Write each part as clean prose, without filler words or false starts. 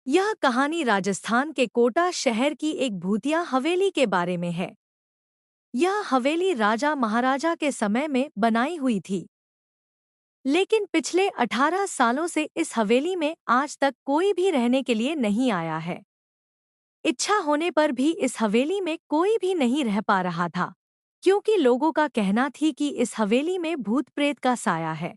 यह कहानी राजस्थान के कोटा शहर की एक भूतिया हवेली के बारे में है। यह हवेली राजा महाराजा के समय में बनाई हुई थी, लेकिन पिछले 18 सालों से इस हवेली में आज तक कोई भी रहने के लिए नहीं आया है। इच्छा होने पर भी इस हवेली में कोई भी नहीं रह पा रहा था, क्योंकि लोगों का कहना थी कि इस हवेली में भूत प्रेत का साया है।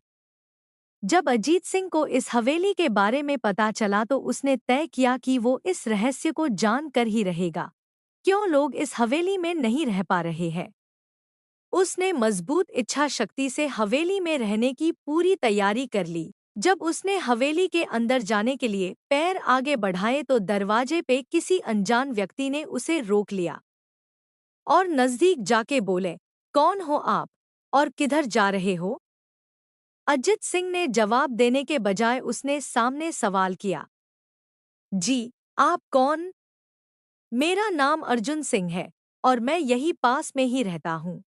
जब अजीत सिंह को इस हवेली के बारे में पता चला तो उसने तय किया कि वो इस रहस्य को जान कर ही रहेगा, क्यों लोग इस हवेली में नहीं रह पा रहे हैं। उसने मजबूत इच्छा शक्ति से हवेली में रहने की पूरी तैयारी कर ली। जब उसने हवेली के अंदर जाने के लिए पैर आगे बढ़ाए तो दरवाजे पे किसी अनजान व्यक्ति ने उसे रोक लिया और नजदीक जाके बोले, कौन हो आप और किधर जा रहे हो? अजित सिंह ने जवाब देने के बजाय उसने सामने सवाल किया, जी, आप कौन? मेरा नाम अर्जुन सिंह है और मैं यही पास में ही रहता हूँ।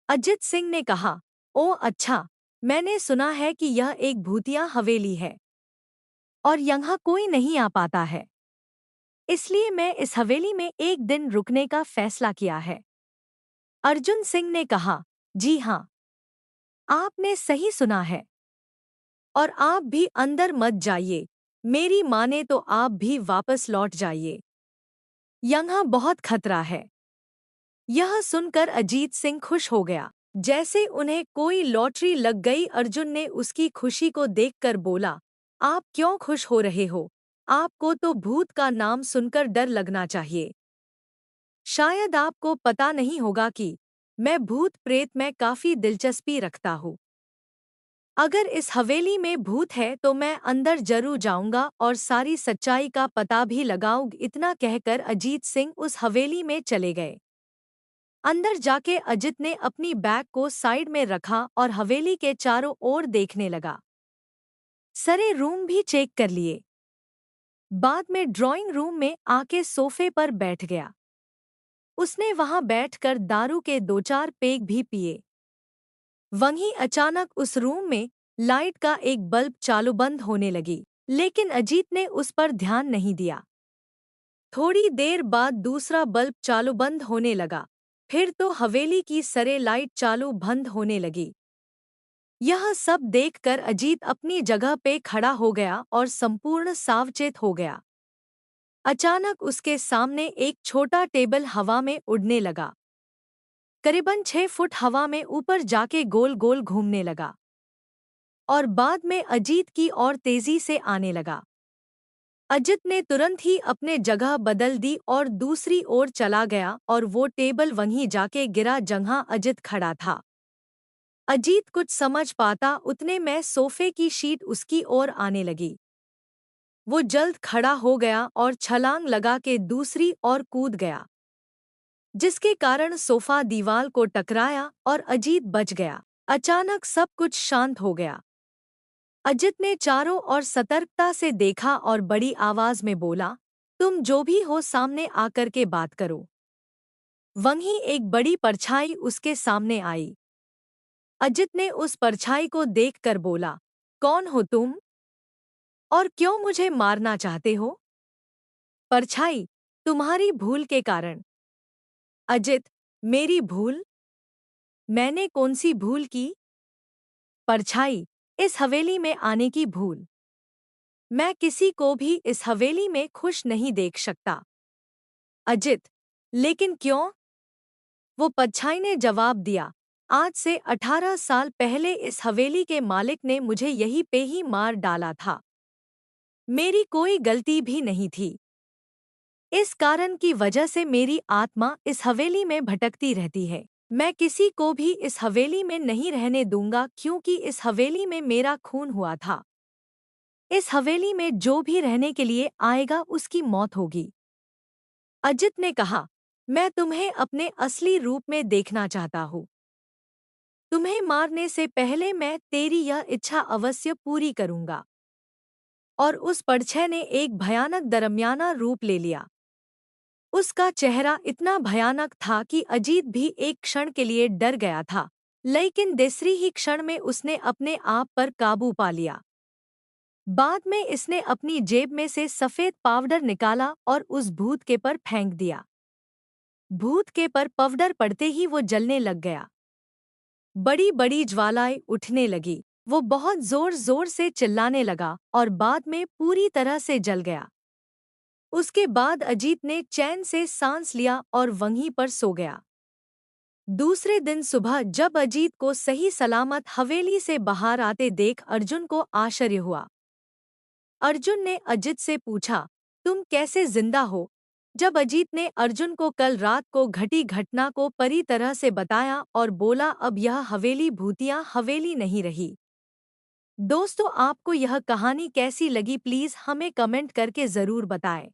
अजित सिंह ने कहा, ओ अच्छा, मैंने सुना है कि यह एक भूतिया हवेली है और यहाँ कोई नहीं आ पाता है, इसलिए मैं इस हवेली में एक दिन रुकने का फैसला किया है। अर्जुन सिंह ने कहा, जी हाँ, आपने सही सुना है और आप भी अंदर मत जाइए, मेरी माने तो आप भी वापस लौट जाइए, यहाँ बहुत खतरा है। यह सुनकर अजीत सिंह खुश हो गया, जैसे उन्हें कोई लॉटरी लग गई। अर्जुन ने उसकी खुशी को देखकर बोला, आप क्यों खुश हो रहे हो? आपको तो भूत का नाम सुनकर डर लगना चाहिए। शायद आपको पता नहीं होगा कि मैं भूत प्रेत में काफी दिलचस्पी रखता हूँ। अगर इस हवेली में भूत है तो मैं अंदर जरूर जाऊंगा और सारी सच्चाई का पता भी लगाऊंगा। इतना कहकर अजीत सिंह उस हवेली में चले गए। अंदर जाके अजित ने अपनी बैग को साइड में रखा और हवेली के चारों ओर देखने लगा। सारे रूम भी चेक कर लिए। बाद में ड्राइंग रूम में आके सोफे पर बैठ गया। उसने वहां बैठकर दारू के 2-4 पेग भी पिए। वहीं अचानक उस रूम में लाइट का एक बल्ब चालू बंद होने लगी, लेकिन अजीत ने उस पर ध्यान नहीं दिया। थोड़ी देर बाद दूसरा बल्ब चालू बंद होने लगा, फिर तो हवेली की सारे लाइट चालू बंद होने लगी। यह सब देखकर अजीत अपनी जगह पे खड़ा हो गया और संपूर्ण सावचेत हो गया। अचानक उसके सामने एक छोटा टेबल हवा में उड़ने लगा। करीबन 6 फुट हवा में ऊपर जाके गोल गोल घूमने लगा और बाद में अजीत की ओर तेजी से आने लगा। अजित ने तुरंत ही अपने जगह बदल दी और दूसरी ओर चला गया और वो टेबल वहीं जाके गिरा जहाँ अजित खड़ा था। अजीत कुछ समझ पाता उतने में सोफे की शीट उसकी ओर आने लगी। वो जल्द खड़ा हो गया और छलांग लगा के दूसरी ओर कूद गया, जिसके कारण सोफा दीवार को टकराया और अजीत बच गया। अचानक सब कुछ शांत हो गया। अजित ने चारों ओर सतर्कता से देखा और बड़ी आवाज में बोला, तुम जो भी हो सामने आकर के बात करो। वहीं एक बड़ी परछाई उसके सामने आई। अजित ने उस परछाई को देखकर बोला, कौन हो तुम और क्यों मुझे मारना चाहते हो? परछाई, तुम्हारी भूल के कारण। अजित, मेरी भूल? मैंने कौन सी भूल की? परछाई, इस हवेली में आने की भूल। मैं किसी को भी इस हवेली में खुश नहीं देख सकता। अजित, लेकिन क्यों? वो परछाई ने जवाब दिया, आज से 18 साल पहले इस हवेली के मालिक ने मुझे यहीं पे ही मार डाला था। मेरी कोई गलती भी नहीं थी। इस कारण की वजह से मेरी आत्मा इस हवेली में भटकती रहती है। मैं किसी को भी इस हवेली में नहीं रहने दूंगा, क्योंकि इस हवेली में मेरा खून हुआ था। इस हवेली में जो भी रहने के लिए आएगा उसकी मौत होगी। अजित ने कहा, मैं तुम्हें अपने असली रूप में देखना चाहता हूँ। तुम्हें मारने से पहले मैं तेरी यह इच्छा अवश्य पूरी करूंगा। और उस परछाई ने एक भयानक दरमियाना रूप ले लिया। उसका चेहरा इतना भयानक था कि अजीत भी एक क्षण के लिए डर गया था, लेकिन दूसरी ही क्षण में उसने अपने आप पर काबू पा लिया। बाद में इसने अपनी जेब में से सफेद पाउडर निकाला और उस भूत के पर फेंक दिया। भूत के पर पाउडर पड़ते ही वो जलने लग गया। बड़ी बड़ी ज्वालाएं उठने लगी। वो बहुत जोर जोर से चिल्लाने लगा और बाद में पूरी तरह से जल गया। उसके बाद अजीत ने चैन से सांस लिया और वहीं पर सो गया। दूसरे दिन सुबह जब अजीत को सही सलामत हवेली से बाहर आते देख अर्जुन को आश्चर्य हुआ। अर्जुन ने अजित से पूछा, तुम कैसे जिंदा हो? जब अजीत ने अर्जुन को कल रात को घटी घटना को परी तरह से बताया और बोला, अब यह हवेली भूतिया हवेली नहीं रही। दोस्तों, आपको यह कहानी कैसी लगी प्लीज हमें कमेंट करके जरूर बताएं।